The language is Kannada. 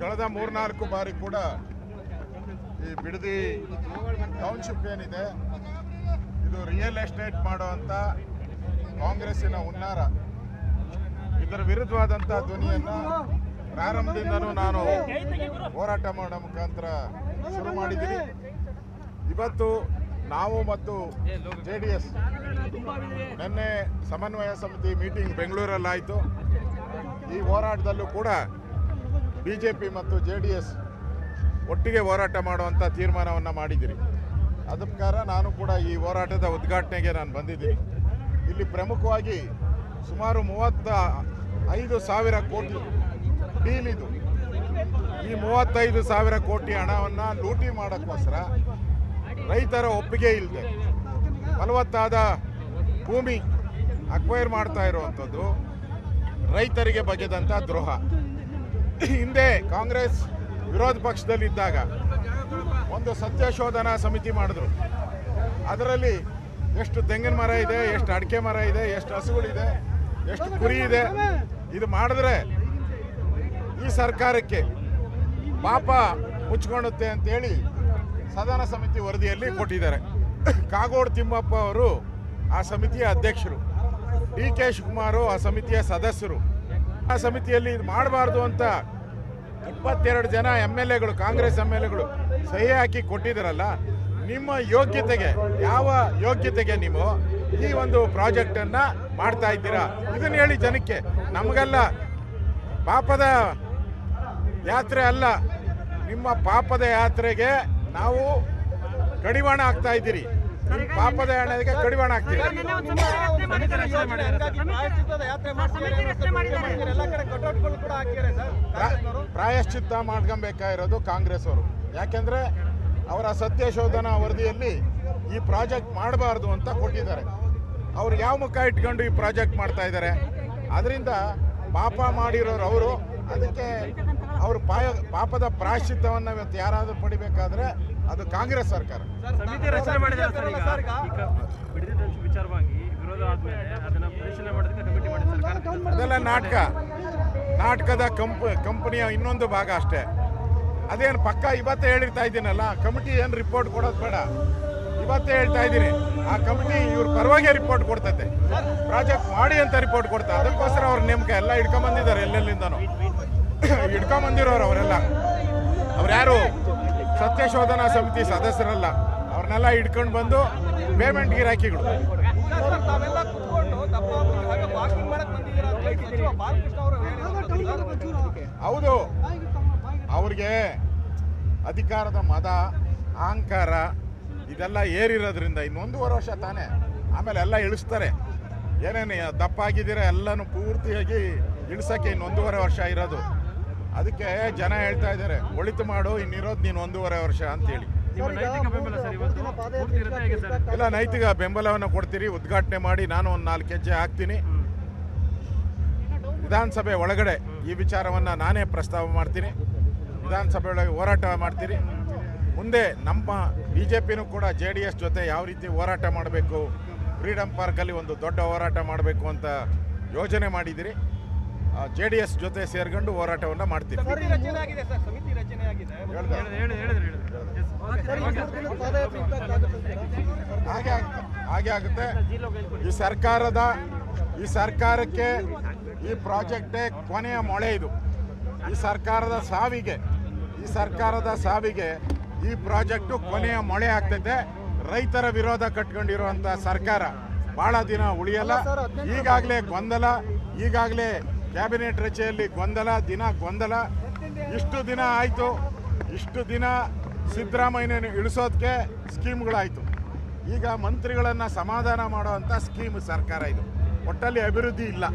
ಕಳೆದ 3-4 ಬಾರಿ ಕೂಡ ಈ ಬಿಡದಿ ಟೌನ್ಶಿಪ್ ಏನಿದೆ ಇದು ರಿಯಲ್ ಎಸ್ಟೇಟ್ ಮಾಡುವಂತ ಕಾಂಗ್ರೆಸ್ಸಿನ ಹುನ್ನಾರ. ಇದರ ವಿರುದ್ಧವಾದಂಥ ಧ್ವನಿಯನ್ನು ಪ್ರಾರಂಭದಿಂದನೂ ನಾನು ಹೋರಾಟ ಮಾಡೋ ಮುಖಾಂತರ ಶುರು ಮಾಡಿದ್ದೀನಿ. ಇವತ್ತು ನಾವು ಮತ್ತು JDS ನಿನ್ನೆ ಸಮನ್ವಯ ಸಮಿತಿ ಮೀಟಿಂಗ್ ಬೆಂಗಳೂರಲ್ಲಾಯಿತು. ಈ ಹೋರಾಟದಲ್ಲೂ ಕೂಡ BJP ಮತ್ತು JDS ಒಟ್ಟಿಗೆ ಹೋರಾಟ ಮಾಡುವಂಥ ತೀರ್ಮಾನವನ್ನು ಮಾಡಿದ್ದೀರಿ. ಅದಕ್ಕಾರ ನಾನು ಕೂಡ ಈ ಹೋರಾಟದ ಉದ್ಘಾಟನೆಗೆ ನಾನು ಬಂದಿದ್ದೀನಿ. ಇಲ್ಲಿ ಪ್ರಮುಖವಾಗಿ ಸುಮಾರು 35,000 ಕೋಟಿ ಡೀಲ್ ಇದು. ಈ 35,000 ಕೋಟಿ ಹಣವನ್ನು ಲೂಟಿ ಮಾಡೋಕ್ಕೋಸ್ಕರ ರೈತರ ಒಪ್ಪಿಗೆ ಇಲ್ಲದೆ ಫಲವತ್ತಾದ ಭೂಮಿ ಅಕ್ವೈರ್ ಮಾಡ್ತಾ ಇರುವಂಥದ್ದು ರೈತರಿಗೆ ಬಗೆದಂಥ ದ್ರೋಹ. ಹಿಂದೆ ಕಾಂಗ್ರೆಸ್ ವಿರೋಧ ಪಕ್ಷದಲ್ಲಿದ್ದಾಗ ಒಂದು ಸತ್ಯಶೋಧನಾ ಸಮಿತಿ ಮಾಡಿದ್ರು. ಅದರಲ್ಲಿ ಎಷ್ಟು ತೆಂಗಿನ ಮರ ಇದೆ, ಎಷ್ಟು ಅಡಿಕೆ ಮರ ಇದೆ, ಎಷ್ಟು ಹಸುಗಳಿದೆ, ಎಷ್ಟು ಕುರಿ ಇದೆ, ಇದು ಮಾಡಿದ್ರೆ ಈ ಸರ್ಕಾರಕ್ಕೆ ಪಾಪ ಮುಚ್ಕೊಳ್ಳುತ್ತೆ ಅಂತೇಳಿ ಸದನ ಸಮಿತಿ ವರದಿಯಲ್ಲಿ ಕೊಟ್ಟಿದ್ದಾರೆ. ಕಾಗೋಡು ತಿಮ್ಮಪ್ಪ ಅವರು ಆ ಸಮಿತಿಯ ಅಧ್ಯಕ್ಷರು, DK ಶಿವಕುಮಾರ್ ಆ ಸಮಿತಿಯ ಸದಸ್ಯರು. ಆ ಸಮಿತಿಯಲ್ಲಿ ಇದು ಮಾಡಬಾರ್ದು ಅಂತ 22 ಜನ MLAಗಳು, ಕಾಂಗ್ರೆಸ್ MLAಗಳು ಸಹಿ ಹಾಕಿ ಕೊಟ್ಟಿದ್ದಾರಲ್ಲ. ನಿಮ್ಮ ಯೋಗ್ಯತೆಗೆ, ಯಾವ ಯೋಗ್ಯತೆಗೆ ನೀವು ಈ ಒಂದು ಪ್ರಾಜೆಕ್ಟನ್ನು ಮಾಡ್ತಾ ಇದ್ದೀರಾ? ಇದನ್ನು ಹೇಳಿ ಜನಕ್ಕೆ. ನಮಗೆಲ್ಲ ಪಾಪದ ಯಾತ್ರೆ ಅಲ್ಲ, ನಿಮ್ಮ ಪಾಪದ ಯಾತ್ರೆಗೆ ನಾವು ಕಡಿವಾಣ ಆಗ್ತಾ ಇದ್ದೀರಿ. ನಿಮ್ಮ ಪಾಪದ ಯಾತ್ರೆಗೆ ಕಡಿವಾಣ ಆಗ್ತೀರಿ. ಪ್ರಾಯಶ್ಚಿತ್ತ ಮಾಡ್ಕೊಬೇಕಾಗಿರೋದು ಕಾಂಗ್ರೆಸ್ ಅವರು. ಯಾಕೆಂದ್ರೆ ಅವರ ಸತ್ಯಶೋಧನಾ ವರದಿಯಲ್ಲಿ ಈ ಪ್ರಾಜೆಕ್ಟ್ ಮಾಡಬಾರ್ದು ಅಂತ ಕೊಟ್ಟಿದ್ದಾರೆ. ಅವ್ರು ಯಾವ ಮುಖ ಇಟ್ಕೊಂಡು ಈ ಪ್ರಾಜೆಕ್ಟ್ ಮಾಡ್ತಾ ಇದ್ದಾರೆ? ಅದರಿಂದ ಪಾಪ ಮಾಡಿರೋರು ಅವರು. ಅದಕ್ಕೆ ಅವರು ಪಾಪದ ಪ್ರಾಯಶ್ಚಿತ್ತವನ್ನು ಇವತ್ತು ಯಾರಾದರೂ ಪಡಿಬೇಕಾದ್ರೆ ಅದು ಕಾಂಗ್ರೆಸ್ ಸರ್ಕಾರ. ಸಮಿತಿ ರಚನೆ ಮಾಡಿದ್ದಾರೆ ಸರ್. ಈಗ ವಿಚಾರವಾಗಿ ವಿರೋಧ ಆದ್ಮೇಲೆ ಅದನ್ನ ಪರಿಶೀಲನೆ ಮಾಡೋದಕ್ಕೆ ಕಮಿಟಿ ಮಾಡಿದ್ದಾರೆ ಸರ್ಕಾರ. ಅದೆಲ್ಲ ನಾಟಕದ ಕಂಪನಿಯ ಇನ್ನೊಂದು ಭಾಗ ಅಷ್ಟೇ. ಅದೇನು ಪಕ್ಕ ಇವತ್ತೇ ಹೇಳಿರ್ತಾ ಇದ್ದೀನಲ್ಲ, ಕಮಿಟಿ ಏನು ರಿಪೋರ್ಟ್ ಕೊಡೋದು ಬೇಡ, ಇವತ್ತೇ ಹೇಳ್ತಾ ಇದ್ದೀನಿ. ಆ ಕಮಿಟಿ ಇವ್ರ ಪರವಾಗಿ ರಿಪೋರ್ಟ್ ಕೊಡ್ತೈತೆ, ಪ್ರಾಜೆಕ್ಟ್ ಮಾಡಿ ಅಂತ ರಿಪೋರ್ಟ್ ಕೊಡ್ತಾ. ಅದಕ್ಕೋಸ್ಕರ ಅವ್ರ ನೇಮಕ ಎಲ್ಲ ಹಿಡ್ಕೊಂಬಂದಿದ್ದಾರೆ, ಎಲ್ಲೆಲ್ಲಿಂದನೂ ಹಿಡ್ಕೊಂಬಂದಿರೋರು ಅವರೆಲ್ಲ. ಅವ್ರ್ಯಾರು ಸತ್ಯಶೋಧನಾ ಸಮಿತಿ ಸದಸ್ಯರಲ್ಲ, ಅವ್ರನ್ನೆಲ್ಲ ಹಿಡ್ಕೊಂಡು ಬಂದು ಪೇಮೆಂಟ್ ಗಿರಾಕಿಗಳು. ಹೌದು, ಅವ್ರಿಗೆ ಅಧಿಕಾರದ ಮದ, ಅಹಂಕಾರ ಇದೆಲ್ಲ ಏರಿರೋದ್ರಿಂದ ಇನ್ನೊಂದೂವರೆ ವರ್ಷ ತಾನೇ, ಆಮೇಲೆ ಎಲ್ಲ ಇಳಿಸ್ತಾರೆ. ಏನೇನು ದಪ್ಪ ಆಗಿದ್ದೀರ ಎಲ್ಲನೂ ಪೂರ್ತಿಯಾಗಿ ಇಳಿಸೋಕ್ಕೆ 1.5 ವರ್ಷ ಇರೋದು. ಅದಕ್ಕೆ ಜನ ಹೇಳ್ತಾ ಇದ್ದಾರೆ, ಒಳಿತು ಮಾಡು, ಇನ್ನಿರೋದು ನೀನು 1.5 ವರ್ಷ ಅಂತೇಳಿ. ಇಲ್ಲ, ನೈತಿಕ ಬೆಂಬಲವನ್ನು ಕೊಡ್ತೀರಿ. ಉದ್ಘಾಟನೆ ಮಾಡಿ ನಾನು ಒಂದು 4 ಹೆಜ್ಜೆ ಹಾಕ್ತೀನಿ. ವಿಧಾನಸಭೆ ಒಳಗಡೆ ಈ ವಿಚಾರವನ್ನು ನಾನೇ ಪ್ರಸ್ತಾವ ಮಾಡ್ತೀನಿ. ವಿಧಾನಸಭೆ ಒಳಗೆ ಹೋರಾಟ ಮಾಡ್ತೀರಿ. ಮುಂದೆ ನಮ್ಮ BJPನೂ ಕೂಡ JDS ಜೊತೆ ಯಾವ ರೀತಿ ಹೋರಾಟ ಮಾಡಬೇಕು, ಫ್ರೀಡಮ್ ಪಾರ್ಕಲ್ಲಿ ಒಂದು ದೊಡ್ಡ ಹೋರಾಟ ಮಾಡಬೇಕು ಅಂತ ಯೋಜನೆ ಮಾಡಿದ್ದೀರಿ. JDS ಜೊತೆ ಸೇರ್ಕೊಂಡು ಹೋರಾಟವನ್ನು ಮಾಡ್ತೀರಿ. ಹಾಗೆ ಆಗುತ್ತೆ. ಈ ಸರ್ಕಾರಕ್ಕೆ ಈ ಪ್ರಾಜೆಕ್ಟೇ ಕೊನೆಯ ಮೊಳೆ. ಇದು ಈ ಸರ್ಕಾರದ ಸಾವಿಗೆ ಈ ಪ್ರಾಜೆಕ್ಟು ಕೊನೆಯ ಮೊಳೆ ಆಗ್ತೈತೆ. ರೈತರ ವಿರೋಧ ಕಟ್ಕೊಂಡಿರುವಂಥ ಸರ್ಕಾರ ಭಾಳ ದಿನ ಉಳಿಯಲ್ಲ. ಈಗಾಗಲೇ ಕ್ಯಾಬಿನೆಟ್ ರಚನೆಯಲ್ಲಿ ಗೊಂದಲ. ಇಷ್ಟು ದಿನ ಆಯಿತು. ಇಷ್ಟು ದಿನ ಸಿದ್ದರಾಮಯ್ಯನ ಇಳಿಸೋದಕ್ಕೆ ಸ್ಕೀಮ್ಗಳಾಯಿತು. ಈಗ ಮಂತ್ರಿಗಳನ್ನು ಸಮಾಧಾನ ಮಾಡುವಂಥ ಸ್ಕೀಮ್ ಸರ್ಕಾರ ಇದು. ಒಟ್ಟಲ್ಲಿ ಅಭಿವೃದ್ಧಿ ಇಲ್ಲ.